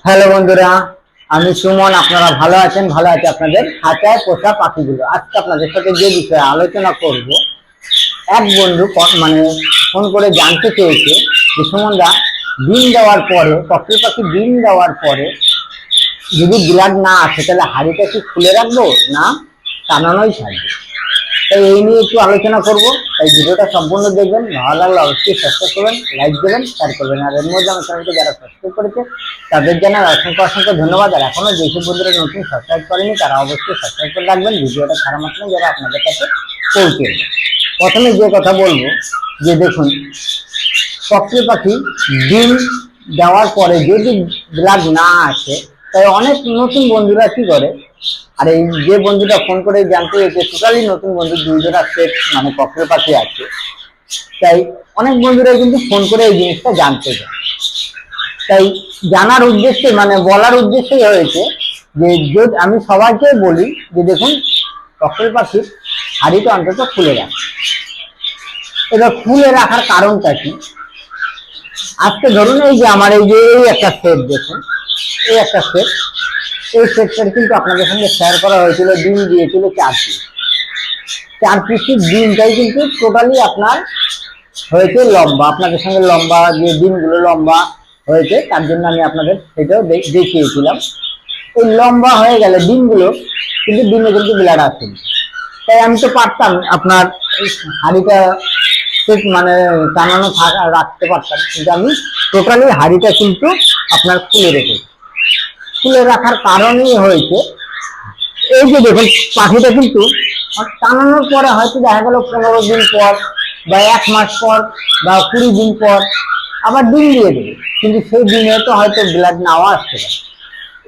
Hello বন্ধুরা, আমি সুমন। আপনারা ভালো আছেন? ভালো আছে আপনাদের খাঁচায় পোষা পাখিগুলো। আজকে আপনাদের সাথে যে বিষয়ে আলোচনা করব, এক বন্ধু মানে ফোন করে জানতে চেয়েছে যে সুমনদা, ডিম দেওয়ার পরে পক্ষী পাখি ডিম দেওয়ার পরে যদি ব্লাড না আসে তাহলে হাঁড়িটা কি খুলে রাখবো না টানানোই থাকবে? তাই এই নিয়ে একটু আলোচনা করব। তাই ভিডিওটা সম্পূর্ণ দেখবেন। ভালো লাগলে অবশ্যই সাবস্ক্রাইব করবেন, লাইক দেবেন, শেয়ার করবেন। আর এর মধ্যে আমার চ্যানেলকে যারা সাবস্ক্রাইব করেছে তাদের জন্য অসংখ্য অসংখ্য ধন্যবাদ। আর এখনো যেসব বন্ধুরা নতুন সাবস্ক্রাইব করেনি তারা অবশ্যই সাবস্ক্রাইব করে রাখবেন। ভিডিওটা ছাড়া মাত্র যারা আপনাদের কাছে পৌঁছে। প্রথমে যে কথা বলবো যে দেখুন, পক্ষী পাখি ডিম দেওয়ার পরে যদি ব্লাড না আসে, তাই অনেক নতুন বন্ধুরা কি করে, আর এই যে বন্ধুটা ফোন করে জানতে হয়েছে টোটালি নতুন বন্ধু, 2 জোড়া সেট মানে পক্ষী পাখি আছে। তাই অনেক বন্ধুরা কিন্তু ফোন করে এই জিনিসটা জানতে চায়। তাই জানার উদ্দেশ্যে মানে বলার উদ্দেশ্যেই হয়েছে যে আমি সবাইকে বলি যে দেখুন, পক্ষী পাখির হাড়িটা অন্তত খুলে রাখে। এবার খুলে রাখার কারণটা কি? আজকে ধরুন এই যে আমার এই যে এই একটা সেট দেখুন, এই একটা সেট, এই সেটটার কিন্তু আপনাদের সঙ্গে শেয়ার করা হয়েছিল, ডিম দিয়েছিল 4 পিস। 4 পিসের ডিমটাই কিন্তু টোটালি আপনার হয়েছে লম্বা। আপনাদের সঙ্গে লম্বা যে ডিমগুলো লম্বা হয়েছে তার জন্য আমি আপনাদের সেটাও দেখিয়েছিলাম। এই লম্বা হয়ে গেলে ডিমগুলো কিন্তু ডিমে কিন্তু ব্লাড আসেনি। তাই আমি তো পারতাম আপনার হাঁড়িটা মানে টানানো রাখতে পারতাম, কিন্তু আমি টোটালি হাঁড়িটা কিন্তু আপনার খুলে রেখেছি। খুলে রাখার কারণই হয়েছে এই যে দেখুন, পাখিটা কিন্তু টানানোর পরে হয়তো দেখা গেল 15 দিন পর বা 1 মাস পর বা 20 দিন পর আবার ডিম দিয়ে দেবে, কিন্তু সেই দিনে তো হয়তো ব্লাড নাও আসতে পারে।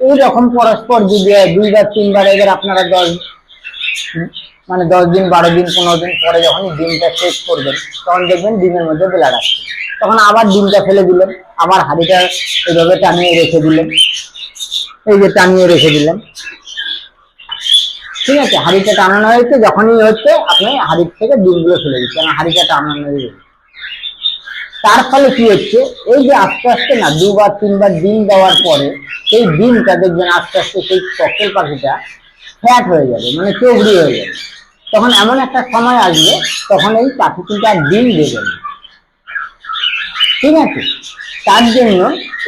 এইরকম পরস্পর যদি 2 বা 3 বার, এবার আপনারা 10 দিন, 12 দিন, 15 দিন পরে যখন ডিমটা শেষ করবেন তখন দেখবেন ডিমের মধ্যে ব্লাড আসছে। তখন আবার ডিমটা ফেলে দিলেন, আবার হাঁড়িটা এইভাবে টানিয়ে রেখে দিলেন, এই যে টানিয়ে রেখে দিলেন, ঠিক আছে। হাঁড়িটা টানানো হয়েছে, যখনই হচ্ছে আপনি হাঁড়ির থেকে ডিমগুলো ফেলে দিচ্ছেন, হাঁড়িটা টানানো হয়ে যাবে। তার ফলে কি হচ্ছে, এই যে আস্তে আস্তে না 2 বা 3 বার ডিম দেওয়ার পরে সেই ডিমটা দেখবেন আস্তে আস্তে সেই পক্ষী পাখিটা ফ্যাট হয়ে যাবে, মানে চবড়ি হয়ে যাবে। তখন এমন একটা সময় আসবে তখন এই পাখি কিন্তু আর ডিম দেবে না, ঠিক আছে। তার জন্য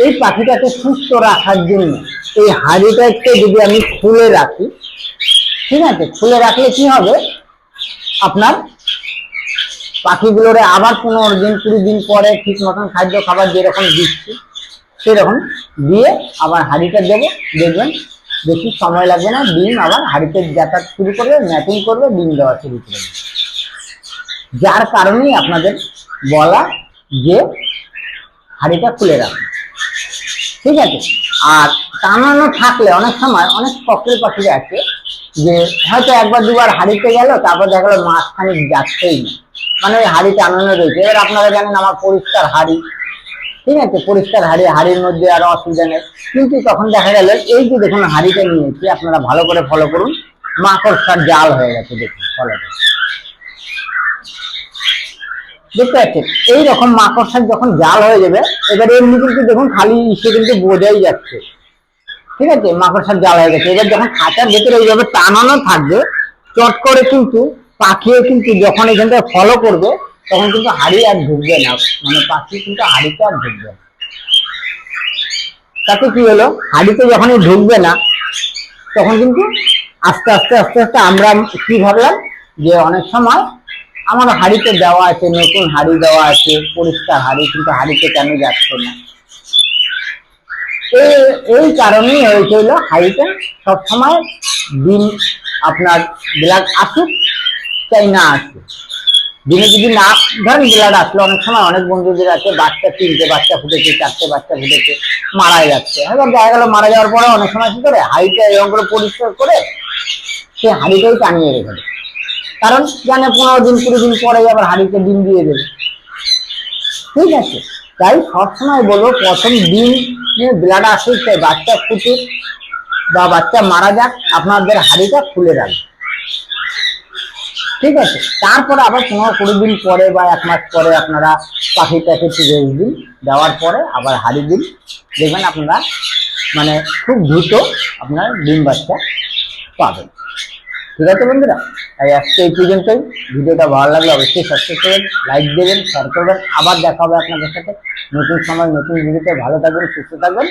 এই পাখিটাকে সুস্থ রাখার জন্য এই হাঁড়িটাকে যদি আমি খুলে রাখি, ঠিক আছে, খুলে রাখলে কি হবে, আপনার পাখিগুলোরে আবার 15 দিন 20 দিন পরে ঠিক মতন খাদ্য খাবার যেরকম দিচ্ছি সেরকম দিয়ে আবার হাঁড়িটা দেবো, দেখবেন বেশি সময় লাগবে না, ডিম আবার হাঁড়িতে যাতায়াত শুরু করবে, ম্যাটিং করবে, ডিম দেওয়া শুরু করবে। যার কারণেই আপনাদের বলা যে হাঁড়িটা খুলে রাখুন, ঠিক আছে। আর টানানো থাকলে অনেক সময় অনেক পক্ষী পাখি আছে যে হয়তো 1 বার 2 বার হাঁড়িতে গেল, তারপর দেখা গেলো মাঝখানে যাচ্ছেই না, মানে ওই হাঁড়ি টানানো রয়েছে। এবার আপনারা জানেন আমার পরিষ্কার হাঁড়ি, ঠিক আছে, পরিষ্কার হাঁড়ি, হাঁড়ির মধ্যে আরো অসুবিধা নেই। কিন্তু তখন দেখা গেল এই যে দেখুন হাঁড়িটা নিয়েছি, আপনারা ভালো করে ফলো করুন, মাকড়সার জাল হয়ে গেছে, দেখুন ফলো করুন, দেখতে পাচ্ছেন এইরকম মাকড়সার যখন জাল হয়ে যাবে, এবার এমনি কিন্তু দেখুন খালি ইসে কিন্তু বোঝাই যাচ্ছে, ঠিক আছে, মাকড়সার জাল হয়ে গেছে। এবার যখন খাঁচার ভেতরে এইভাবে টানানো থাকবে, চট করে কিন্তু পাখিও কিন্তু যখন এখানটা ফলো করবে তখন কিন্তু হাঁড়ি আর ঢুকবে না, মানে পাখি কিন্তু হাঁড়িতে আর ঢুকবে না। তাতে কি হলো, হাঁড়িতে যখনই ঢুকবে না তখন কিন্তু আস্তে আস্তে আস্তে আস্তে আমরা কি ভাবলাম যে অনেক সময় আমার হাঁড়িতে দেওয়া আছে, নতুন হাঁড়ি দেওয়া আছে, পরিষ্কার হাঁড়ি, কিন্তু হাঁড়িতে কেন যাচ্ছে না, এই কারণেই হয়েছিল হাঁড়িটা সবসময় ডিম আপনার ব্লাড আসুক চাই না আসুক। দিনে যদি না ধরেন ব্লাড আসলো, অনেক সময় অনেক বন্ধুদের আছে বাচ্চা 3টে বাচ্চা ফুটেছে, 4টে বাচ্চা ফুটেছে, মারা যাচ্ছে। এবার দেখা গেল মারা যাওয়ার পরে অনেক সময় কি করে হাঁড়িটা এরকম করে পরিষ্কার করে সে হাঁড়িটাই টানিয়ে রেখে দেয়, কারণ জানে 15 দিন 20 দিন পরে আবার হাঁড়িতে ডিম দিয়ে দেবে, ঠিক আছে। তাই সবসময় বলবো প্রথম ডিম ব্লাড আসুক চাই বাচ্চা ফুটুক বা বাচ্চা মারা যাক, আপনাদের হাঁড়িটা খুলে রাখবে, ঠিক আছে। তারপরে আবার 15-20 দিন পরে বা 1 মাস পরে আপনারা পাখিটাকে একটু রেস্ট দিন, দেওয়ার পরে আবার হাঁড়ি দিন, দেখবেন আপনারা মানে খুব দ্রুত আপনার ডিম বাচ্চা পাবেন। ঠিক আছে বন্ধুরা, তাই আজকে এই পর্যন্তই। ভিডিওটা ভালো লাগলে অবশ্যই সাবস্ক্রাইব করবেন, লাইক দেবেন, শেয়ার করবেন। আবার দেখা হবে আপনাদের সাথে নতুন সময় নতুন ভিডিওতে। ভালো থাকবেন, সুস্থ থাকবেন,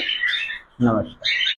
নমস্কার।